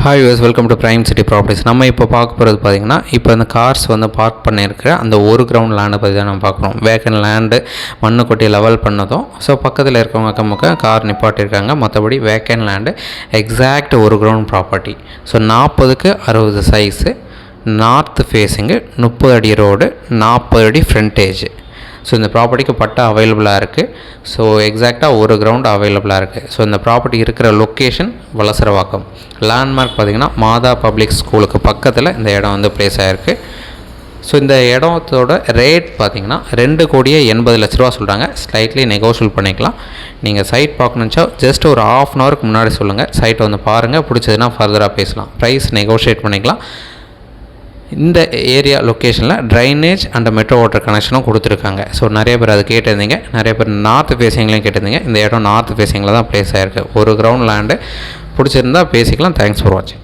Hi use welcome to prime city properties. நம்ம இப்போ பார்க்க போகிறது பார்த்திங்கன்னா, இப்போ இந்த கார்ஸ் வந்து பார்க் பண்ணியிருக்கிற அந்த ஒரு கிரவுண்ட் லேண்டை பற்றி தான் நம்ம பார்க்குறோம். வேக்கன் லேண்டு மண்ணு கொட்டி லெவல் பண்ணதும் ஸோ பக்கத்தில் இருக்கவங்க அக்கமுக்க கார் நிப்பாட்டியிருக்காங்க. மற்றபடி வேக்கன் லேண்டு எக்ஸாக்ட் ஒரு கிரவுண்ட் ப்ராப்பர்ட்டி. ஸோ 40க்கு 60 சைஸு, நார்த் ஃபேஸிங்கு, 30 அடி ரோடு, 40 அடி ஃப்ரண்டேஜ். ஸோ இந்த ப்ராப்பர்ட்டிக்கு பட்டா அவைலபிளாக இருக்குது. ஸோ எக்ஸாக்டாக ஒரு கிரவுண்ட் அவைலபிளாக இருக்குது. ஸோ இந்த ப்ராப்பர்ட்டி இருக்கிற லொக்கேஷன் வலசரவாக்கம். லேண்ட்மார்க் பார்த்திங்கன்னா மாதா பப்ளிக் ஸ்கூலுக்கு பக்கத்தில் இந்த இடம் வந்து ப்ளேஸ் ஆகிருக்கு. ஸோ இந்த இடத்தோட ரேட் பார்த்திங்கன்னா 2,80,00,000 சொல்கிறாங்க. ஸ்லைட்லி நெகோஷியல் பண்ணிக்கலாம். நீங்கள் சைட் பார்க்கணுச்சா ஜஸ்ட் ஒரு ½ அன் ஹவருக்கு முன்னாடி சொல்லுங்கள். சைட்டை வந்து பாருங்கள், பிடிச்சதுன்னா ஃபர்தராக பேசலாம். ப்ரைஸ் நெகோஷியேட் பண்ணிக்கலாம். இந்த ஏரியா லொக்கேஷனில் ட்ரைனேஜ் அண்ட் மெட்ரோ வாட்டர் கனெக்ஷனும் கொடுத்துருக்காங்க. ஸோ நிறைய பேர் அது கேட்டிருந்தீங்க. நிறைய பேர் நார்த் ஃபேஸிங்லேயும் கேட்டிருந்தீங்க. இந்த இடம் நார்த் ஃபேஸிங்கில் தான் ப்ளேஸ் ஆகிருக்கு. ஒரு கிரவுண்ட் லேண்டு பிடிச்சிருந்தா பேசிக்கலாம். தேங்க்ஸ் ஃபார் வாட்சிங்.